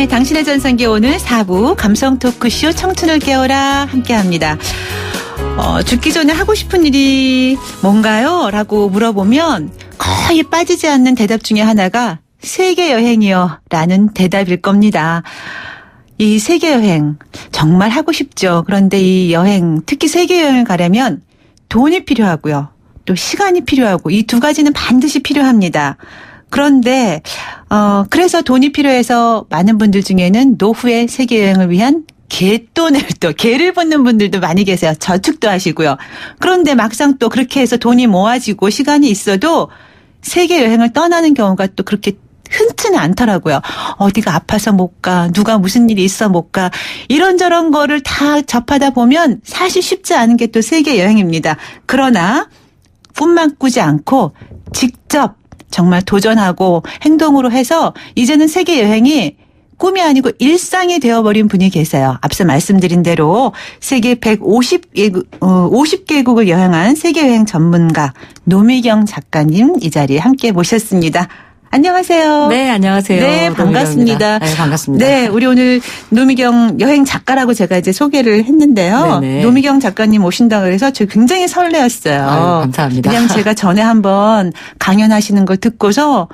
네, 당신의 전성기 오늘 4부 감성 토크쇼 청춘을 깨워라 함께합니다. 죽기 전에 하고 싶은 일이 뭔가요? 라고 물어보면 거의 빠지지 않는 대답 중에 하나가 세계 여행이요 라는 대답일 겁니다. 이 세계 여행 정말 하고 싶죠. 그런데 이 여행, 특히 세계 여행을 가려면 돈이 필요하고요. 또 시간이 필요하고 이 두 가지는 반드시 필요합니다. 그런데 그래서 돈이 필요해서 많은 분들 중에는 노후의 세계 여행을 위한 갯돈을 또 개를 붓는 분들도 많이 계세요. 저축도 하시고요. 그런데 막상 또 그렇게 해서 돈이 모아지고 시간이 있어도 세계 여행을 떠나는 경우가 또 그렇게 흔치는 않더라고요. 어디가 아파서 못 가, 누가 무슨 일이 있어 못 가, 이런저런 거를 다 접하다 보면 사실 쉽지 않은 게 또 세계 여행입니다. 그러나 꿈만 꾸지 않고 직접 정말 도전하고 행동으로 해서 이제는 세계 여행이 꿈이 아니고 일상이 되어버린 분이 계세요. 앞서 말씀드린 대로 세계 50개국을 여행한 세계여행 전문가 노미경 작가님 이 자리에 함께 모셨습니다. 안녕하세요. 네, 안녕하세요. 네, 반갑습니다. 네, 반갑습니다. 네, 우리 오늘 노미경 여행 작가라고 제가 이제 소개를 했는데요. 네네. 노미경 작가님 오신다 그래서 저 굉장히 설레었어요. 아유, 감사합니다. 그냥 제가 전에 한번 강연하시는 걸 듣고서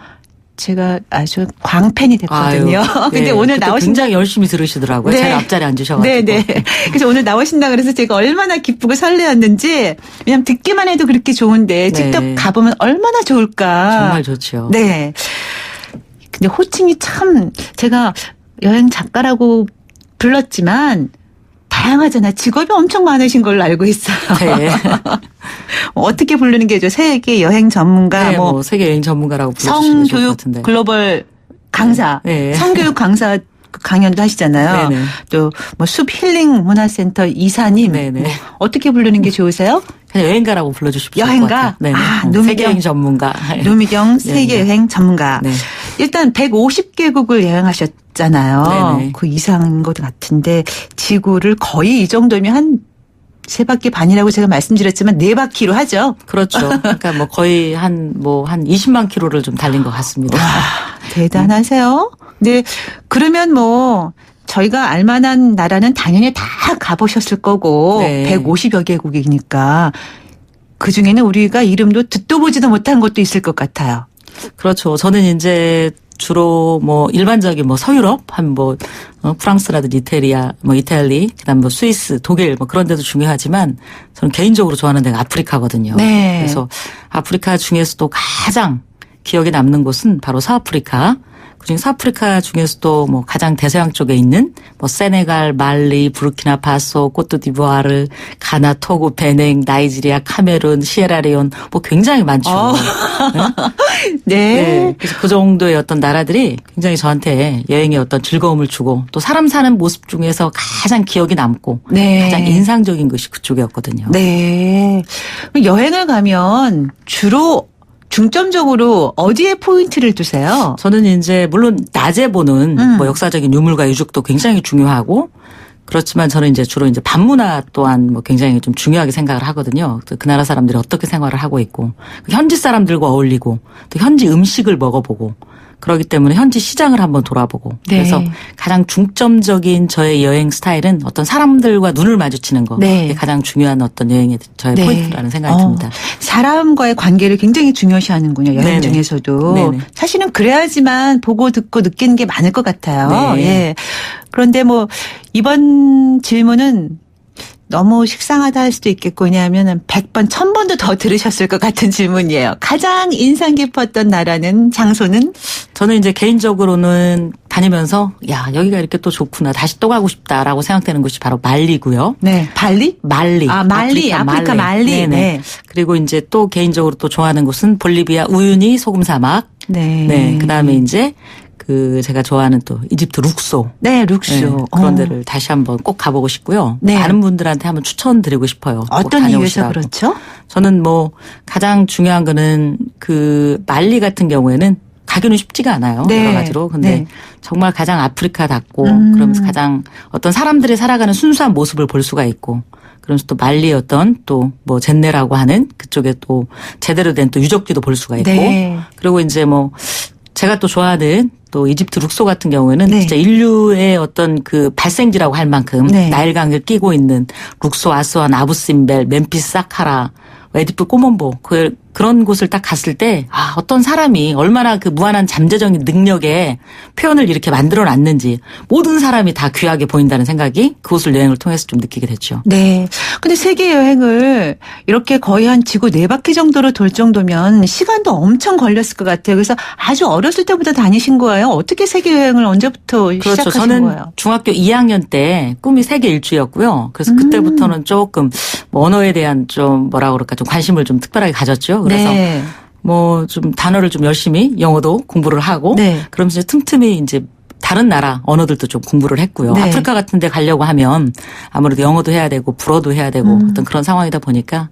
제가 아주 광팬이 됐거든요. 근데 네, 오늘 굉장히 열심히 들으시더라고요. 네. 제가 앞자리에 앉으셔가지고. 네네. 그래서 오늘 나오신다 그래서 제가 얼마나 기쁘고 설레었는지, 왜냐면 듣기만 해도 그렇게 좋은데 직접 네. 가보면 얼마나 좋을까. 정말 좋죠. 네. 근데 호칭이 참 제가 여행 작가라고 불렀지만 다양하잖아요. 직업이 엄청 많으신 걸로 알고 있어요. 네. 어떻게 부르는 게 좋죠? 세계 여행 전문가, 네, 뭐 세계 여행 전문가라고 부르시면 좋을 것 성교육 같은데. 글로벌 강사, 네. 성교육 강사 강연도 하시잖아요. 네네. 또 뭐 숲 힐링 문화센터 이사님, 네네. 뭐 어떻게 부르는 게 좋으세요? 그냥 여행가라고 불러주십시오. 여행가? 네. 노미경. 세계 여행 전문가. 노미경 세계 여행 전문가. 네. 일단 150개국을 여행하셨잖아요. 네네. 그 이상인 것 같은데 지구를 거의 이 정도면 한 3바퀴 반이라고 제가 말씀드렸지만 4바퀴로 하죠. 그렇죠. 그러니까 뭐 거의 한 20만 킬로를 좀 달린 것 같습니다. 와, 대단하세요. 네. 그러면 뭐 저희가 알만한 나라는 당연히 다 가보셨을 거고 네. 150여 개국이니까 그중에는 우리가 이름도 듣도 보지도 못한 것도 있을 것 같아요. 그렇죠. 저는 이제 주로 뭐 일반적인 뭐 서유럽 한 프랑스라든지 이탈리, 그다음 뭐 스위스, 독일 뭐 그런 데도 중요하지만 저는 개인적으로 좋아하는 데가 아프리카거든요. 네. 그래서 아프리카 중에서도 가장 기억에 남는 곳은 바로 서아프리카. 그중에 서아프리카 중에서도 뭐 가장 대서양 쪽에 있는 뭐 세네갈, 말리, 부르키나파소, 코트디부아르, 가나, 토고, 베냉, 나이지리아, 카메룬, 시에라레온 뭐 굉장히 많죠. 네. 네. 그래서 그 정도의 어떤 나라들이 굉장히 저한테 여행의 어떤 즐거움을 주고 또 사람 사는 모습 중에서 가장 기억이 남고 네. 가장 인상적인 것이 그쪽이었거든요. 네. 여행을 가면 주로 중점적으로 어디에 포인트를 두세요? 저는 이제 물론 낮에 보는 뭐 역사적인 유물과 유적도 굉장히 중요하고 그렇지만 저는 이제 주로 이제 밤문화 또한 뭐 굉장히 좀 중요하게 생각을 하거든요. 그 나라 사람들이 어떻게 생활을 하고 있고 현지 사람들과 어울리고 또 현지 음식을 먹어보고 그렇기 때문에 현지 시장을 한번 돌아보고 네. 그래서 가장 중점적인 저의 여행 스타일은 어떤 사람들과 눈을 마주치는 거 네. 그게 가장 중요한 어떤 여행의 저의 네. 포인트라는 생각이 듭니다. 사람과의 관계를 굉장히 중요시하는군요. 여행 네네. 중에서도. 네네. 사실은 그래야지만 보고 듣고 느끼는 게 많을 것 같아요. 네. 예. 그런데 뭐 이번 질문은 너무 식상하다 할 수도 있겠고 왜냐하면 100번, 1000번도 더 들으셨을 것 같은 질문이에요. 가장 인상 깊었던 나라는, 장소는? 저는 이제 개인적으로는 다니면서 야 여기가 이렇게 또 좋구나 다시 또 가고 싶다라고 생각되는 곳이 바로 말리고요. 네. 발리? 말리. 아, 말리. 아프리카 말리. 네네. 네. 그리고 이제 또 개인적으로 또 좋아하는 곳은 볼리비아 우유니 소금 사막. 네. 네. 그다음에 이제 제가 좋아하는 또 이집트 룩소. 네, 룩소. 네, 그런 데를 다시 한번 꼭 가보고 싶고요. 네. 많은 분들한테 한번 추천드리고 싶어요. 어떤 이유에서 그렇죠? 저는 뭐 가장 중요한 거는 그 말리 같은 경우에는 가기는 쉽지가 않아요. 네. 여러 가지로. 근데 네. 정말 가장 아프리카답고 그러면서 가장 어떤 사람들이 살아가는 순수한 모습을 볼 수가 있고 그러면서 또 말리의 어떤 또 뭐 젠네라고 하는 그쪽에 또 제대로 된 또 유적지도 볼 수가 있고 네. 그리고 이제 뭐 제가 또 좋아하는 또 이집트 룩소 같은 경우에는 네. 진짜 인류의 어떤 그 발생지라고 할 만큼 네. 나일강을 끼고 있는 룩소, 아스완, 아부심벨, 멤피스, 사카라, 에디프, 꼬몬보 그런 곳을 딱 갔을 때 어떤 사람이 얼마나 그 무한한 잠재적인 능력에 표현을 이렇게 만들어놨는지 모든 사람이 다 귀하게 보인다는 생각이 그곳을 여행을 통해서 좀 느끼게 됐죠. 네. 근데 세계 여행을 이렇게 거의 한 지구 4바퀴 정도로 돌 정도면 시간도 엄청 걸렸을 것 같아요. 그래서 아주 어렸을 때부터 다니신 거예요? 어떻게 세계 여행을 언제부터 그렇죠. 시작하신 저는 거예요? 중학교 2학년 때 꿈이 세계 일주였고요. 그래서 그때부터는 조금 뭐 언어에 대한 좀 뭐라 그럴까 좀 관심을 좀 특별하게 가졌죠. 그래서 네. 뭐 좀 단어를 좀 열심히 영어도 공부를 하고 네. 그러면서 틈틈이 이제 다른 나라 언어들도 좀 공부를 했고요. 네. 아프리카 같은 데 가려고 하면 아무래도 영어도 해야 되고 불어도 해야 되고 어떤 그런 상황이다 보니까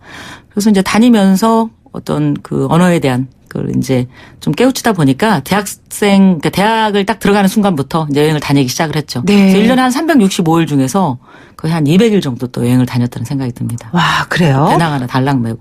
그래서 이제 다니면서 어떤 그 언어에 대한 그걸 이제 좀 깨우치다 보니까 그러니까 대학을 딱 들어가는 순간부터 이제 여행을 다니기 시작을 했죠. 네. 그래서 1년에 한 365일 중에서 거의 한 200일 정도 또 여행을 다녔다는 생각이 듭니다. 와, 그래요? 배낭 하나 달랑 메고.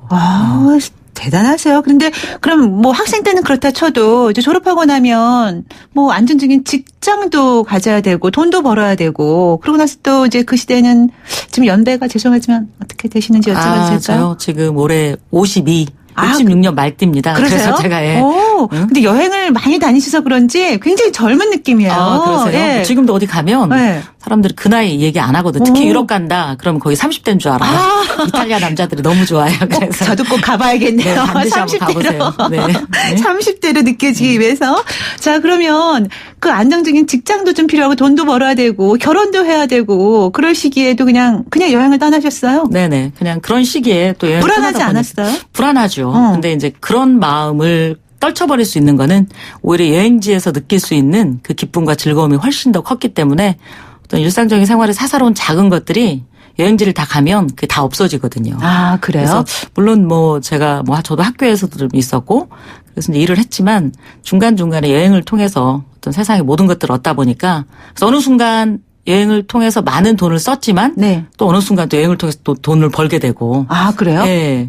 대단하세요. 그런데 그럼 뭐 학생 때는 그렇다 쳐도 이제 졸업하고 나면 뭐 안정적인 직장도 가져야 되고 돈도 벌어야 되고 그러고 나서 또 이제 그 시대는 지금 연배가 죄송하지만 어떻게 되시는지 여쭤봐도 될까요? 저요 지금 올해 66년 말띠입니다. 그러세요? 그래서 제가 오, 근데 여행을 많이 다니셔서 그런지 굉장히 젊은 느낌이에요. 그러세요? 예. 지금도 어디 가면 네. 사람들이 그 나이 얘기 안 하거든. 특히 오. 유럽 간다. 그러면 거의 30대인 줄 알아요. 이탈리아 남자들이 너무 좋아해요. 그래서 저도 꼭 가봐야겠네요. 네, 반드시 한번 가보세요. 네. 30대로 느껴지기 위해서. 자, 그러면 그 안정적인 직장도 좀 필요하고 돈도 벌어야 되고 결혼도 해야 되고 그럴 시기에도 그냥 여행을 떠나셨어요? 네네. 그냥 그런 시기에 또 여행 불안하지 않았어요? 불안하죠. 근데 이제 그런 마음을 떨쳐버릴 수 있는 거는 오히려 여행지에서 느낄 수 있는 그 기쁨과 즐거움이 훨씬 더 컸기 때문에 어떤 일상적인 생활의 사사로운 작은 것들이 여행지를 다 가면 그게 다 없어지거든요. 아, 그래요? 그래서 물론 뭐 제가 뭐 저도 학교에서도 좀 있었고 그래서 이제 일을 했지만 중간중간에 여행을 통해서 어떤 세상의 모든 것들을 얻다 보니까 그래서 어느 순간 여행을 통해서 많은 돈을 썼지만 네. 또 어느 순간 또 여행을 통해서 또 돈을 벌게 되고. 아, 그래요? 네.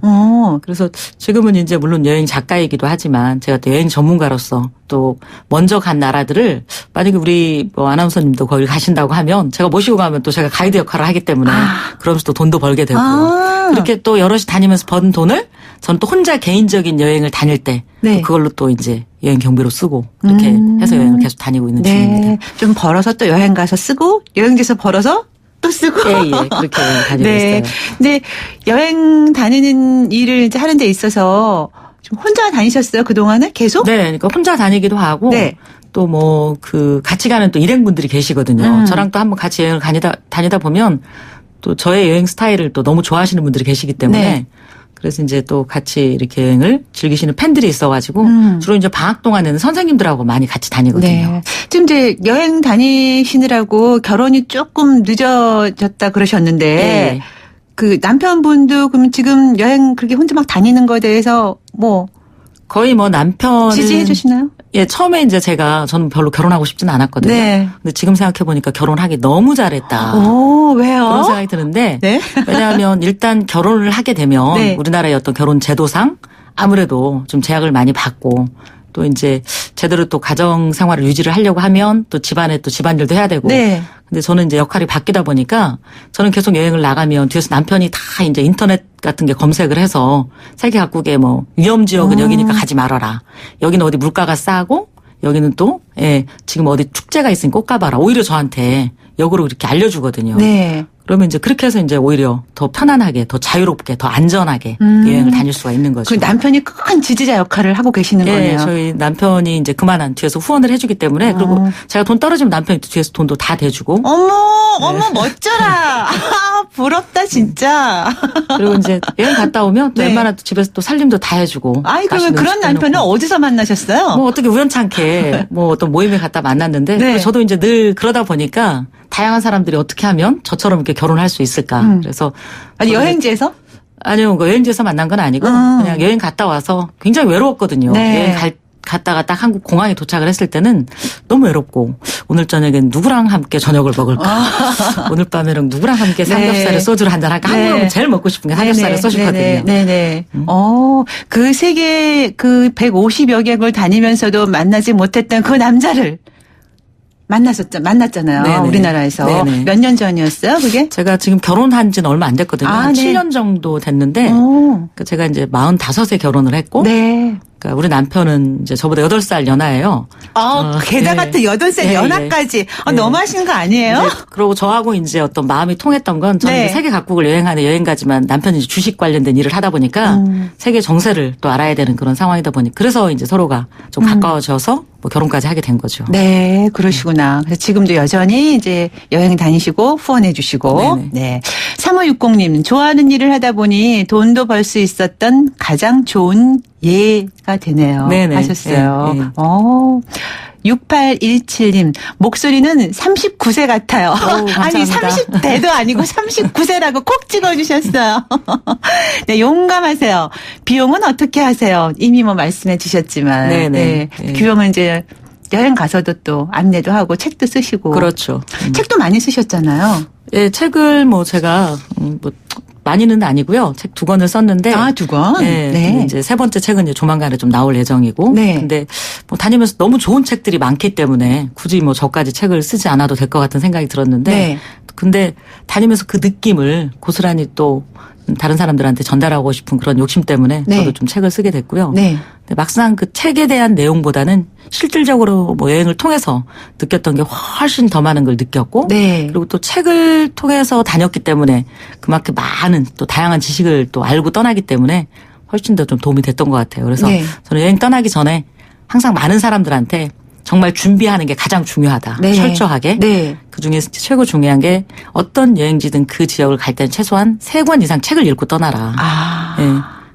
그래서 지금은 이제 물론 여행 작가이기도 하지만 제가 또 여행 전문가로서 또 먼저 간 나라들을 만약에 우리 뭐 아나운서님도 거기 가신다고 하면 제가 모시고 가면 또 제가 가이드 역할을 하기 때문에 그러면서 또 돈도 벌게 되고 그렇게 또 여럿이 다니면서 번 돈을 저는 또 혼자 개인적인 여행을 다닐 때 네. 또 그걸로 또 이제 여행 경비로 쓰고 그렇게 해서 여행을 계속 다니고 있는 네. 중입니다. 좀 벌어서 또 여행 가서 쓰고 여행지에서 벌어서 또 쓰고. 예, 그렇게 다니고 네. 있어요. 근데 여행 다니는 일을 이제 하는 데 있어서 좀 혼자 다니셨어요? 그동안은 계속? 네, 그러니까 혼자 다니기도 하고 네. 또 뭐 그 같이 가는 또 일행분들이 계시거든요. 저랑 또 한번 같이 여행을 다니다 보면 또 저의 여행 스타일을 또 너무 좋아하시는 분들이 계시기 때문에 네. 그래서 이제 또 같이 이렇게 여행을 즐기시는 팬들이 있어가지고 주로 이제 방학 동안에는 선생님들하고 많이 같이 다니거든요. 네. 지금 이제 여행 다니시느라고 결혼이 조금 늦어졌다 그러셨는데 네. 그 남편분도 그럼 지금 여행 그렇게 혼자 막 다니는 거에 대해서 뭐 거의 뭐 남편은 지지해 주시나요? 예, 처음에 이제 저는 별로 결혼하고 싶지는 않았거든요. 네. 근데 지금 생각해보니까 결혼하기 너무 잘했다. 오, 왜요? 그런 생각이 드는데 네. 왜냐하면 일단 결혼을 하게 되면 네. 우리나라의 어떤 결혼 제도상 아무래도 좀 제약을 많이 받고 또 이제 제대로 또 가정 생활을 유지를 하려고 하면 또 집안에 또 집안일도 해야 되고. 네. 근데 저는 이제 역할이 바뀌다 보니까 저는 계속 여행을 나가면 뒤에서 남편이 다 이제 인터넷 같은 게 검색을 해서 세계 각국에 뭐 위험 지역은 여기니까 가지 말아라. 여기는 어디 물가가 싸고 여기는 또 지금 어디 축제가 있으니 꼭 가봐라. 오히려 저한테 역으로 이렇게 알려주거든요. 네. 그러면 이제 그렇게 해서 이제 오히려 더 편안하게, 더 자유롭게, 더 안전하게 여행을 다닐 수가 있는 거죠. 그 남편이 큰 지지자 역할을 하고 계시는 거네요. 저희 남편이 이제 그만한 뒤에서 후원을 해주기 때문에 그리고 제가 돈 떨어지면 남편이 뒤에서 돈도 다 대주고. 어머, 멋져라. 부럽다, 진짜. 그리고 이제 여행 갔다 오면 또 네. 웬만한 또 집에서 또 살림도 다 해주고. 아이, 그러면 맛있는 그런 음식도 남편은 해놓고. 어디서 만나셨어요? 뭐 어떻게 우연찮게 뭐 어떤 모임에 갔다 만났는데 네. 저도 이제 늘 그러다 보니까 다양한 사람들이 어떻게 하면 저처럼 이렇게 결혼할 수 있을까. 그래서 아니, 저도 여행지에서? 아니요, 그 여행지에서 만난 건 아니고 그냥 여행 갔다 와서 굉장히 외로웠거든요. 네. 여행 갔다가 딱 한국 공항에 도착을 했을 때는 너무 외롭고 오늘 저녁엔 누구랑 함께 저녁을 먹을까? 오늘 밤에는 누구랑 함께 삼겹살에 네. 소주를 한잔 할까? 네. 한국 오면 제일 먹고 싶은 게 삼겹살에 소주거든요. 네네. 그 세계 그 150여 개국을 다니면서도 만나지 못했던 그 남자를 만났잖아요. 네네. 우리나라에서. 네네. 몇 년 전이었어요, 그게? 제가 지금 결혼한 지는 얼마 안 됐거든요. 한 네. 7년 정도 됐는데 오. 제가 이제 45에 결혼을 했고 네. 그러니까 우리 남편은 이제 저보다 8살 연하예요. 게다가 예. 또 8살 예, 연하까지. 예. 너무 하신 거 아니에요? 이제 그리고 저하고 이제 어떤 마음이 통했던 건 저는 네. 이제 세계 각국을 여행하는 여행가지만 남편이 이제 주식 관련된 일을 하다 보니까 세계 정세를 또 알아야 되는 그런 상황이다 보니 그래서 이제 서로가 좀 가까워져서 뭐 결혼까지 하게 된 거죠. 네, 그러시구나. 그래서 지금도 여전히 이제 여행 다니시고 후원해 주시고. 네네. 네. 3560님, 좋아하는 일을 하다 보니 돈도 벌 수 있었던 가장 좋은 예가 되네요. 네네. 하셨어요. 네, 네. 6817님, 목소리는 39세 같아요. 아니, 감사합니다. 30대도 아니고 39세라고 콕 찍어주셨어요. 네, 용감하세요. 비용은 어떻게 하세요? 이미 뭐 말씀해 주셨지만. 네네. 네. 네. 비용은 이제 여행 가서도 또 안내도 하고 책도 쓰시고. 그렇죠. 책도 많이 쓰셨잖아요. 예, 책을 뭐 제가 뭐 많이는 아니고요. 책 2권을 썼는데. 2권? 네. 네. 이제 3번째 책은 이제 조만간에 좀 나올 예정이고. 네. 근데 뭐 다니면서 너무 좋은 책들이 많기 때문에 굳이 뭐 저까지 책을 쓰지 않아도 될 것 같은 생각이 들었는데. 네. 근데 다니면서 그 느낌을 고스란히 또 다른 사람들한테 전달하고 싶은 그런 욕심 때문에 네. 저도 좀 책을 쓰게 됐고요. 네. 근데 막상 그 책에 대한 내용보다는 실질적으로 뭐 여행을 통해서 느꼈던 게 훨씬 더 많은 걸 느꼈고 네. 그리고 또 책을 통해서 다녔기 때문에 그만큼 많은 또 다양한 지식을 또 알고 떠나기 때문에 훨씬 더 좀 도움이 됐던 것 같아요. 그래서 네. 저는 여행 떠나기 전에 항상 많은 사람들한테 정말 준비하는 게 가장 중요하다. 네. 철저하게. 네. 그중에서 최고 중요한 게 어떤 여행지든 그 지역을 갈 때는 최소한 3권 이상 책을 읽고 떠나라. 네.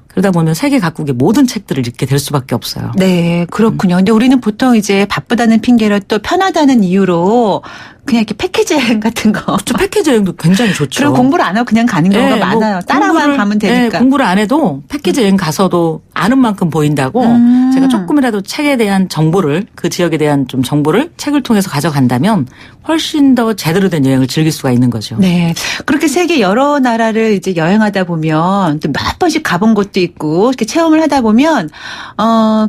그러다 보면 세계 각국의 모든 책들을 읽게 될 수밖에 없어요. 네, 그렇군요. 근데 우리는 보통 이제 바쁘다는 핑계로 또 편하다는 이유로 그냥 이렇게 패키지 여행 같은 거. 그렇죠. 패키지 여행도 굉장히 좋죠. 그리고 공부를 안 하고 그냥 가는 경우가 네, 많아요. 따라만 가면 되니까. 공부를 안 해도 패키지 여행 가서도 아는 만큼 보인다고 제가 조금이라도 책에 대한 정보를 그 지역에 대한 좀 정보를 책을 통해서 가져간다면 훨씬 더 제대로 된 여행을 즐길 수가 있는 거죠. 네. 그렇게 세계 여러 나라를 이제 여행하다 보면 또 몇 번씩 가본 곳도 있고 이렇게 체험을 하다 보면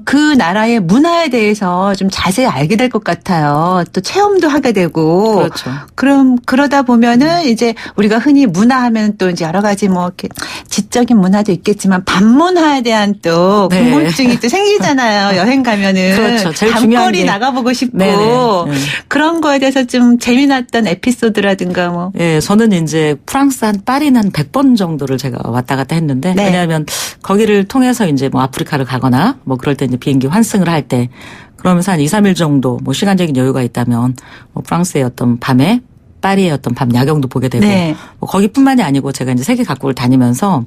그 나라의 문화에 대해서 좀 자세히 알게 될 것 같아요. 또 체험도 하게 되고. 그렇죠. 그럼 그러다 보면은 이제 우리가 흔히 문화하면 또 이제 여러 가지 뭐 이렇게 지적인 문화도 있겠지만 반문화에 대한 또 네. 궁금증이 또 생기잖아요. 여행 가면은. 그렇죠. 제일 중요한 밤거리 게. 나가보고 싶고 네네. 네. 그런 거에 대해서 좀 재미났던 에피소드라든가 뭐. 예, 저는 이제 프랑스 한 파리는 한 100번 정도를 제가 왔다 갔다 했는데 네. 왜냐하면 거기를 통해서 이제 뭐 아프리카를 가거나 뭐 그럴 때 이제 비행기 환승을 할 때 그러면서 한 2, 3일 정도 뭐 시간적인 여유가 있다면 뭐 프랑스의 어떤 밤에 파리의 어떤 밤 야경도 보게 되고 네. 뭐 거기뿐만이 아니고 제가 이제 세계 각국을 다니면서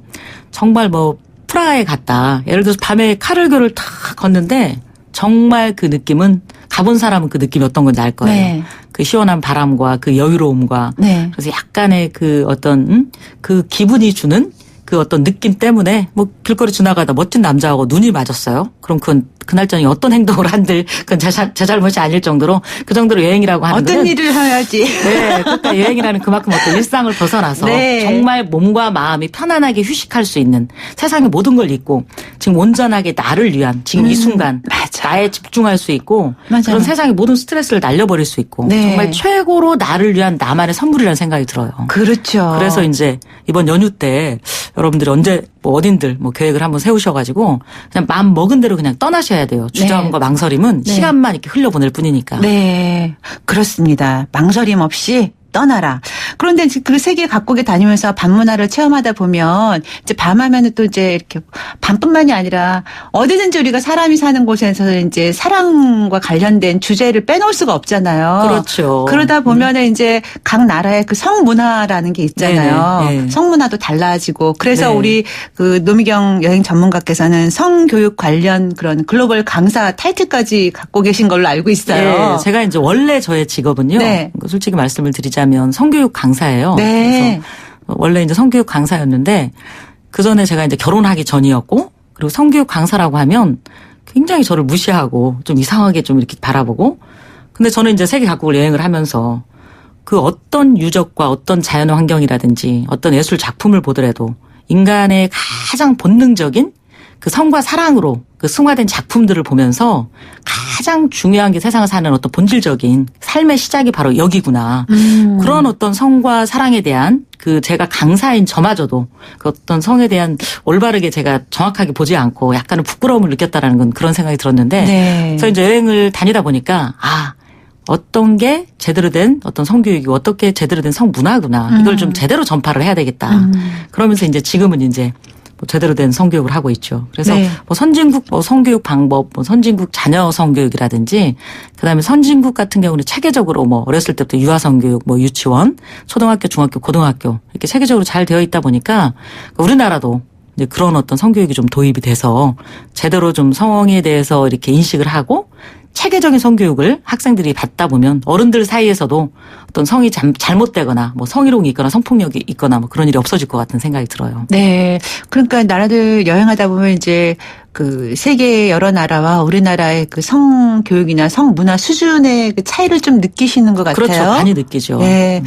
정말 뭐 프라하에 갔다. 예를 들어서 밤에 카를교를 탁 걷는데 정말 그 느낌은 가본 사람은 그 느낌이 어떤 건지 알 거예요. 네. 그 시원한 바람과 그 여유로움과 네. 그래서 약간의 그 어떤 그 기분이 주는 그 어떤 느낌 때문에 뭐 길거리 지나가다 멋진 남자하고 눈이 맞았어요. 그럼 그날 저녁에 어떤 행동을 한들 그건 제 잘못이 아닐 정도로 그 정도로 여행이라고 하는 어떤 거는 일을 해야지. 네, 그러니까 여행이라는 그만큼 어떤 일상을 벗어나서 네. 정말 몸과 마음이 편안하게 휴식할 수 있는 세상의 모든 걸 잊고 지금 온전하게 나를 위한 지금 이 순간 맞아. 나에 집중할 수 있고 맞아요. 그런 세상의 모든 스트레스를 날려버릴 수 있고 네. 정말 최고로 나를 위한 나만의 선물이라는 생각이 들어요. 그렇죠. 그래서 이제 이번 연휴 때 여러분들이 언제 뭐 어딘들 뭐 계획을 한번 세우셔가지고 그냥 마음 먹은 대로 그냥 떠나셔야 돼요. 주저함과 망설임은 네. 시간만 이렇게 흘려보낼 뿐이니까. 네, 그렇습니다. 망설임 없이 떠나라. 그런데 그 세계 각국에 다니면서 밤 문화를 체험하다 보면 이제 밤하면은 또 이제 이렇게 밤뿐만이 아니라 어디든지 우리가 사람이 사는 곳에서 이제 사랑과 관련된 주제를 빼놓을 수가 없잖아요. 그렇죠. 그러다 보면은 이제 각 나라의 그 성문화라는 게 있잖아요. 네네. 네. 성문화도 달라지고 그래서 네. 우리 그 노미경 여행 전문가께서는 성교육 관련 그런 글로벌 강사 타이틀까지 갖고 계신 걸로 알고 있어요. 네, 제가 이제 원래 저의 직업은요. 네. 솔직히 말씀을 드리자면 성교육 강사예요. 네. 그래서 원래 이제 성교육 강사였는데 그 전에 제가 이제 결혼하기 전이었고 그리고 성교육 강사라고 하면 굉장히 저를 무시하고 좀 이상하게 좀 이렇게 바라보고 근데 저는 이제 세계 각국을 여행을 하면서 그 어떤 유적과 어떤 자연 환경이라든지 어떤 예술 작품을 보더라도 인간의 가장 본능적인 그 성과 사랑으로 그 승화된 작품들을 보면서 가장 중요한 게 세상을 사는 어떤 본질적인 삶의 시작이 바로 여기구나. 그런 어떤 성과 사랑에 대한 그 제가 강사인 저마저도 그 어떤 성에 대한 올바르게 제가 정확하게 보지 않고 약간은 부끄러움을 느꼈다라는 건 그런 생각이 들었는데 네. 그래서 이제 여행을 다니다 보니까 어떤 게 제대로 된 어떤 성교육이고 어떻게 제대로 된 성문화구나. 이걸 좀 제대로 전파를 해야 되겠다. 그러면서 이제 지금은 이제 뭐 제대로 된 성교육을 하고 있죠. 그래서 네. 뭐 선진국 뭐 성교육 방법, 뭐 선진국 자녀 성교육이라든지 그다음에 선진국 같은 경우는 체계적으로 뭐 어렸을 때부터 유아 성교육, 뭐 유치원, 초등학교, 중학교, 고등학교 이렇게 체계적으로 잘 되어 있다 보니까 우리나라도 이제 그런 어떤 성교육이 좀 도입이 돼서 제대로 좀 성에 대해서 이렇게 인식을 하고 체계적인 성교육을 학생들이 받다 보면 어른들 사이에서도 어떤 성이 잘못되거나 뭐 성희롱이 있거나 성폭력이 있거나 뭐 그런 일이 없어질 것 같은 생각이 들어요. 네. 그러니까 나라들 여행하다 보면 이제 그 세계 여러 나라와 우리나라의 그 성교육이나 성문화 수준의 그 차이를 좀 느끼시는 것 같아요. 그렇죠. 많이 느끼죠. 네.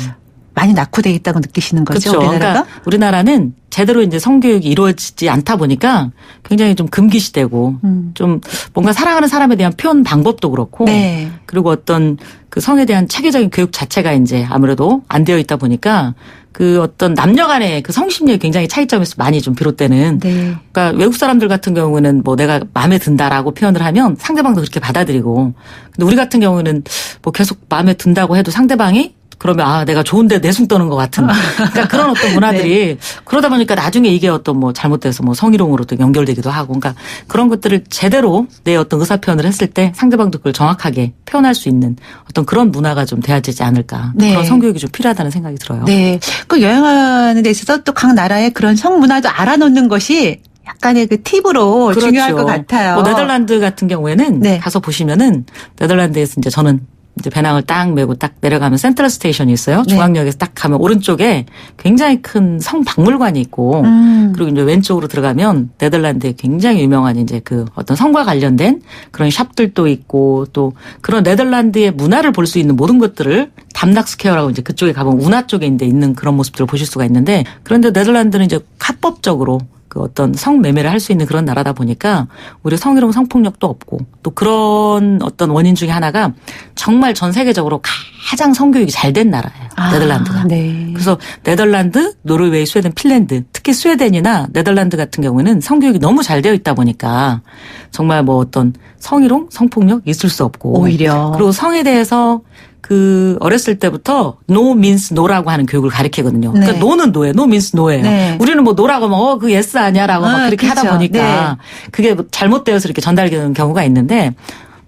많이 낙후돼 있다고 느끼시는 거죠, 그렇죠. 우리나라가? 그러니까 우리나라는 제대로 이제 성교육이 이루어지지 않다 보니까 굉장히 좀 금기시되고 좀 뭔가 사랑하는 사람에 대한 표현 방법도 그렇고 네. 그리고 어떤 그 성에 대한 체계적인 교육 자체가 이제 아무래도 안 되어 있다 보니까 그 어떤 남녀 간의 그 성심리에 굉장히 차이점에서 많이 좀 비롯되는 네. 그러니까 외국 사람들 같은 경우는 뭐 내가 마음에 든다라고 표현을 하면 상대방도 그렇게 받아들이고 근데 우리 같은 경우는 뭐 계속 마음에 든다고 해도 상대방이 그러면 내가 좋은데 내숭 떠는 것 같은 그러니까 그런 어떤 문화들이 네. 그러다 보니까 나중에 이게 어떤 뭐 잘못돼서 뭐 성희롱으로 또 연결되기도 하고 그러니까 그런 것들을 제대로 내 어떤 의사 표현을 했을 때 상대방도 그걸 정확하게 표현할 수 있는 어떤 그런 문화가 좀 돼야 되지 않을까 네. 그런 성교육이 좀 필요하다는 생각이 들어요. 네. 그 여행하는 데 있어서 또 각 나라의 그런 성문화도 알아놓는 것이 약간의 그 팁으로 그렇죠. 중요할 것 같아요. 뭐 네덜란드 같은 경우에는 네. 가서 보시면은 네덜란드에서 이제 저는 이제 배낭을 딱 메고 딱 내려가면 센트럴 스테이션이 있어요. 네. 중앙역에서 딱 가면 오른쪽에 굉장히 큰 성박물관이 있고 그리고 이제 왼쪽으로 들어가면 네덜란드에 굉장히 유명한 이제 그 어떤 성과 관련된 그런 샵들도 있고 또 그런 네덜란드의 문화를 볼 수 있는 모든 것들을 담락스퀘어라고 이제 그쪽에 가보면 운하 쪽에 있는 그런 모습들을 보실 수가 있는데 그런데 네덜란드는 이제 합법적으로 그 어떤 성매매를 할 수 있는 그런 나라다 보니까 우리 성희롱 성폭력도 없고 또 그런 어떤 원인 중에 하나가 정말 전 세계적으로 가장 성교육이 잘 된 나라예요. 네덜란드가. 네. 그래서 네덜란드, 노르웨이, 스웨덴, 핀란드 특히 스웨덴이나 네덜란드 같은 경우에는 성교육이 너무 잘 되어 있다 보니까 정말 뭐 어떤 성희롱, 성폭력 있을 수 없고 오히려. 그리고 성에 대해서 그 어렸을 때부터 no means no라고 하는 교육을 가르치거든요. 그러니까 네. no는 no예요. no means no예요. 네. 우리는 뭐 no라고 하면 그 yes 아니야라고 막 그렇게 그렇죠. 하다 보니까 그게 뭐 잘못되어서 이렇게 전달되는 경우가 있는데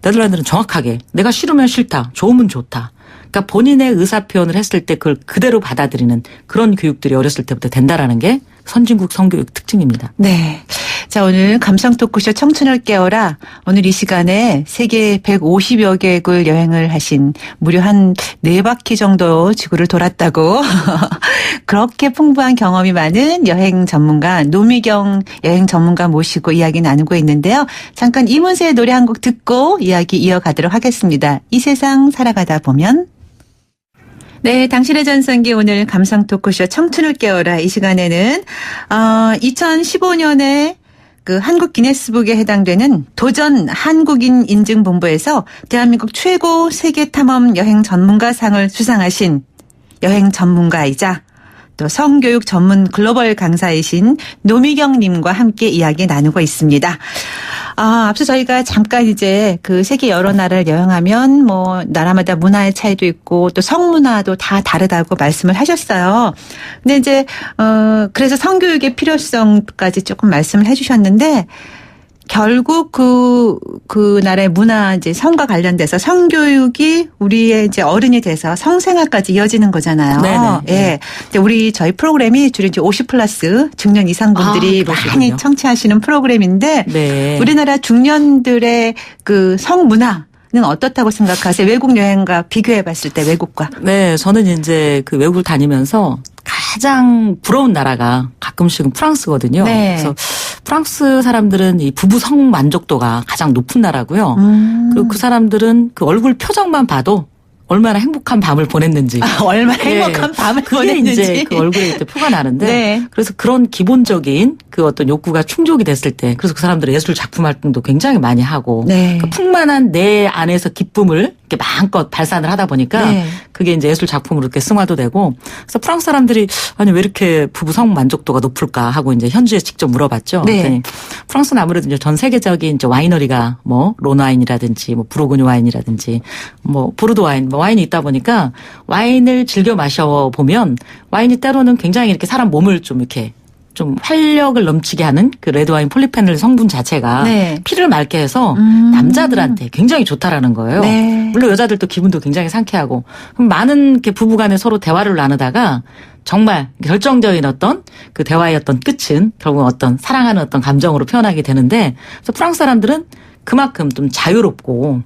네덜란드는 정확하게 내가 싫으면 싫다, 좋으면 좋다. 그러니까 본인의 의사 표현을 했을 때 그걸 그대로 받아들이는 그런 교육들이 어렸을 때부터 된다라는 게 선진국 성교육 특징입니다. 네. 자, 오늘 감성 토크쇼 청춘을 깨워라. 오늘 이 시간에 세계 150여 개국을 여행을 하신 무려 한 4바퀴 정도 지구를 돌았다고 그렇게 풍부한 경험이 많은 여행 전문가 노미경 여행 전문가 모시고 이야기 나누고 있는데요. 잠깐 이문세의 노래 한 곡 듣고 이야기 이어가도록 하겠습니다. 이 세상 살아가다 보면. 네, 당신의 전성기 오늘 감성 토크쇼 청춘을 깨워라. 이 시간에는 2015년에 그 한국 기네스북에 해당되는 도전 한국인 인증본부에서 대한민국 최고 세계 탐험 여행 전문가상을 수상하신 여행 전문가이자 또 성교육 전문 글로벌 강사이신 노미경 님과 함께 이야기 나누고 있습니다. 앞서 저희가 잠깐 이제 그 세계 여러 나라를 여행하면 뭐 나라마다 문화의 차이도 있고 또 성문화도 다 다르다고 말씀을 하셨어요. 근데 이제 그래서 성교육의 필요성까지 조금 말씀을 해주셨는데 결국 그 나라의 문화 이제 성과 관련돼서 성교육이 우리의 이제 어른이 돼서 성생활까지 이어지는 거잖아요. 네네. 예. 근데 저희 프로그램이 주로 이제 50+ 중년 이상 분들이 많이 청취하시는 프로그램인데 네. 우리나라 중년들의 그 성문화 는 어떻다고 생각하세요? 외국 여행과 비교해 봤을 때 외국과. 네, 저는 이제 그 외국을 다니면서 가장 부러운 나라가 가끔씩은 프랑스거든요. 네. 그래서 프랑스 사람들은 이 부부 성 만족도가 가장 높은 나라고요. 그리고 그 사람들은 그 얼굴 표정만 봐도 얼마나 행복한 밤을 보냈는지. 얼마나 행복한 밤을 그게 보냈는지. 이제 그 얼굴에 이제 표가 나는데. 네. 그래서 그런 기본적인 그 어떤 욕구가 충족이 됐을 때, 그래서 그 사람들의 예술 작품 활동도 굉장히 많이 하고. 네. 그 풍만한 내 안에서 기쁨을 이렇게 마음껏 발산을 하다 보니까 네. 그게 이제 예술 작품으로 이렇게 승화도 되고. 그래서 프랑스 사람들이 아니 왜 이렇게 부부 성 만족도가 높을까 하고 이제 현지에 직접 물어봤죠. 네. 그랬더니 프랑스는 아무래도 이제 전 세계적인 이제 와이너리가 뭐 론와인이라든지 뭐 부르고뉴 와인이라든지 뭐 보르도 와인, 뭐 와인이 있다 보니까 와인을 즐겨 마셔 보면 와인이 때로는 굉장히 이렇게 사람 몸을 좀 이렇게 좀 활력을 넘치게 하는 그 레드와인 폴리페놀 성분 자체가 네. 피를 맑게 해서 남자들한테 굉장히 좋다라는 거예요. 네. 물론 여자들도 기분도 굉장히 상쾌하고 그럼 많은 이렇게 부부간에 서로 대화를 나누다가 정말 결정적인 어떤 그 대화의 어떤 끝은 결국 어떤 사랑하는 어떤 감정으로 표현하게 되는데 그래서 프랑스 사람들은 그만큼 좀 자유롭고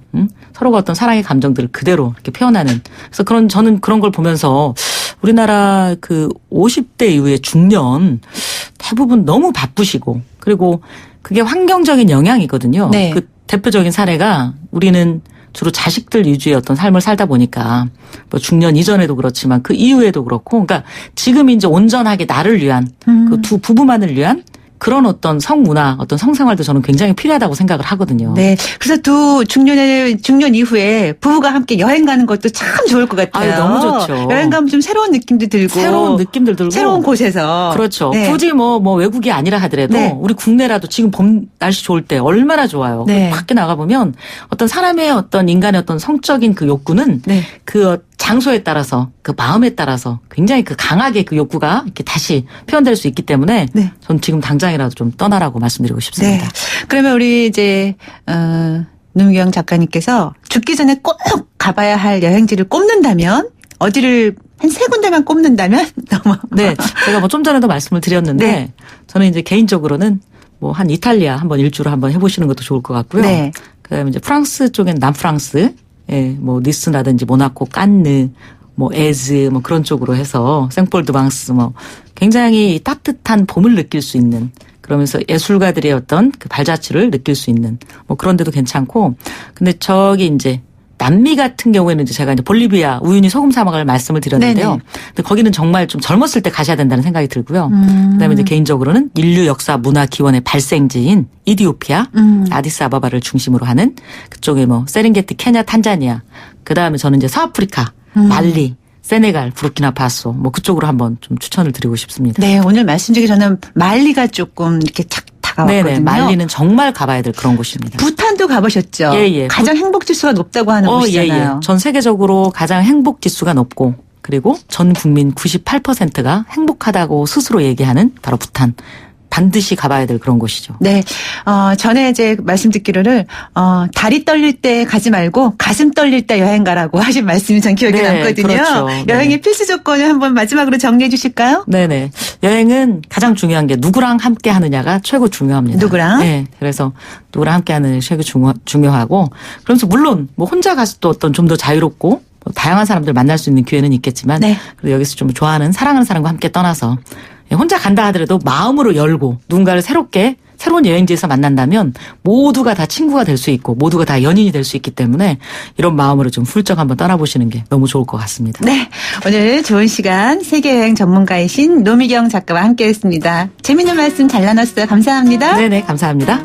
서로가 어떤 사랑의 감정들을 그대로 이렇게 표현하는 그래서 저는 그런 걸 보면서 우리나라 그 50대 이후의 중년 대부분 너무 바쁘시고 그리고 그게 환경적인 영향이거든요. 네. 그 대표적인 사례가 우리는 주로 자식들 위주의 어떤 삶을 살다 보니까 뭐 중년 이전에도 그렇지만 그 이후에도 그렇고 그러니까 지금 이제 온전하게 나를 위한 그 두 부부만을 위한 그런 어떤 성문화, 어떤 성생활도 저는 굉장히 필요하다고 생각을 하거든요. 네. 그래서 중년 이후에 부부가 함께 여행 가는 것도 참 좋을 것 같아요. 아유, 너무 좋죠. 여행 가면 좀 새로운 느낌도 들고. 새로운 느낌들 들고. 새로운 곳에서. 그렇죠. 네. 굳이 뭐 외국이 아니라 하더라도 네. 우리 국내라도 지금 봄 날씨 좋을 때 얼마나 좋아요. 네. 밖에 나가보면 어떤 사람의 어떤 인간의 어떤 성적인 그 욕구는 네. 그 장소에 따라서 그 마음에 따라서 굉장히 그 강하게 그 욕구가 이렇게 다시 표현될 수 있기 때문에 네. 전 지금 당장이라도 좀 떠나라고 말씀드리고 싶습니다. 네. 그러면 우리 이제 노미경 작가님께서 죽기 전에 꼭 가봐야 할 여행지를 꼽는다면 어디를 한 3군데만 꼽는다면 너무 네. 제가 뭐 좀 전에도 말씀을 드렸는데 네. 저는 이제 개인적으로는 뭐 한 이탈리아 한번 일주를 한번 해보시는 것도 좋을 것 같고요. 네. 그다음에 이제 프랑스 쪽엔 남프랑스, 예, 뭐 니스라든지 모나코, 깐느, 뭐 에즈, 뭐 그런 쪽으로 해서 생폴드방스, 뭐 굉장히 따뜻한 봄을 느낄 수 있는. 그러면서 예술가들의 어떤 그 발자취를 느낄 수 있는 뭐 그런 데도 괜찮고. 근데 저기 이제 남미 같은 경우에는 이제 제가 이제 볼리비아 우유니 소금 사막을 말씀을 드렸는데요. 네네. 근데 거기는 정말 좀 젊었을 때 가셔야 된다는 생각이 들고요. 그다음에 이제 개인적으로는 인류 역사 문화 기원의 발생지인 이디오피아, 아디스아바바를 중심으로 하는 그쪽에 뭐 세렝게티, 케냐, 탄자니아. 그다음에 저는 이제 서아프리카, 말리, 세네갈, 부르키나파소 뭐 그쪽으로 한번 좀 추천을 드리고 싶습니다. 네, 오늘 말씀 중에 저는 말리가 조금 이렇게 착 다가왔거든요. 네네. 말리는 정말 가봐야 될 그런 곳입니다. 부탄도 가보셨죠? 예, 예. 가장 행복 지수가 높다고 하는 곳이잖아요. 예, 예. 전 세계적으로 가장 행복 지수가 높고 그리고 전 국민 98%가 행복하다고 스스로 얘기하는 바로 부탄. 반드시 가봐야 될 그런 곳이죠. 네. 전에 이제 말씀 듣기로는, 다리 떨릴 때 가지 말고 가슴 떨릴 때 여행 가라고 하신 말씀이 전 기억에 네, 남거든요. 그렇죠. 여행의 네. 필수 조건을 한번 마지막으로 정리해 주실까요? 네네. 여행은 가장 중요한 게 누구랑 함께 하느냐가 최고 중요합니다. 누구랑? 네. 그래서 누구랑 함께 하는 게 최고 중요하고 그러면서 물론 뭐 혼자 가서 또 어떤 좀 더 자유롭고 다양한 사람들 만날 수 있는 기회는 있겠지만 네. 그래도 여기서 좀 좋아하는 사랑하는 사람과 함께 떠나서 혼자 간다 하더라도 마음으로 열고 누군가를 새로운 여행지에서 만난다면 모두가 다 친구가 될 수 있고 모두가 다 연인이 될 수 있기 때문에 이런 마음으로 좀 훌쩍 한번 떠나보시는 게 너무 좋을 것 같습니다. 네. 오늘 좋은 시간 세계여행 전문가이신 노미경 작가와 함께했습니다. 재미있는 말씀 잘 나눴어요. 감사합니다. 네네. 감사합니다.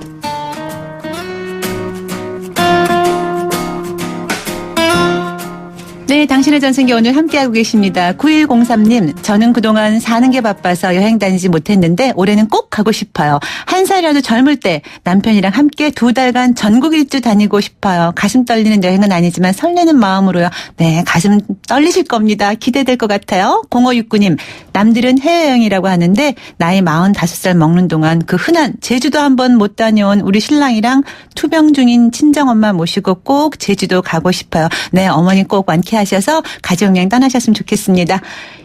네, 당신의 전생기 오늘 함께하고 계십니다. 9103님, 저는 그동안 사는 게 바빠서 여행 다니지 못했는데 올해는 꼭 가고 싶어요. 한 살이라도 젊을 때 남편이랑 함께 2달간 전국 일주 다니고 싶어요. 가슴 떨리는 여행은 아니지만 설레는 마음으로요. 네, 가슴 떨리실 겁니다. 기대될 것 같아요. 0569님, 남들은 해외여행이라고 하는데 나이 45살 먹는 동안 그 흔한 제주도 한번 못 다녀온 우리 신랑이랑 투병 중인 친정엄마 모시고 꼭 제주도 가고 싶어요. 네, 어머니 꼭 완쾌하셔서 가족여행 떠나셨으면 좋겠습니다.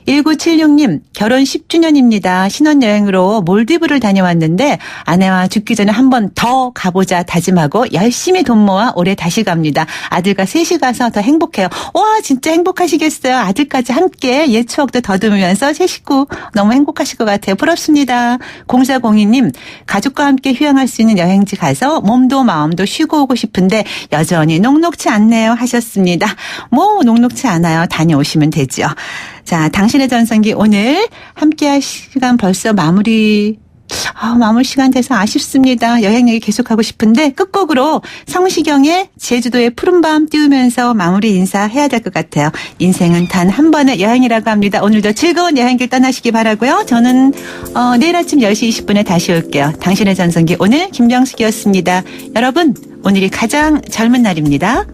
1976님, 결혼 10주년입니다. 신혼여행으로 몰디브를 다녀왔는데 아내와 죽기 전에 한 번 더 가보자 다짐하고 열심히 돈 모아 올해 다시 갑니다. 아들과 셋이 가서 더 행복해요. 와, 진짜 행복하시겠어요. 아들까지 함께 옛 추억도 더듬으면서 새 식구 너무 행복하실 것 같아요. 부럽습니다. 0402님, 가족과 함께 휴양할 수 있는 여행지 가서 몸도 마음도 쉬고 오고 싶은데 여전히 녹록치 않네요 하셨습니다. 뭐 녹록치 그렇지 않아요. 다녀오시면 되죠. 자, 당신의 전성기 오늘 함께할 시간 벌써 마무리 시간 돼서 아쉽습니다. 여행 얘기 계속하고 싶은데 끝곡으로 성시경의 제주도의 푸른밤 띄우면서 마무리 인사해야 될 것 같아요. 인생은 단 한 번의 여행이라고 합니다. 오늘도 즐거운 여행길 떠나시기 바라고요. 저는 내일 아침 10시 20분에 다시 올게요. 당신의 전성기 오늘 김병숙이었습니다. 여러분 오늘이 가장 젊은 날입니다.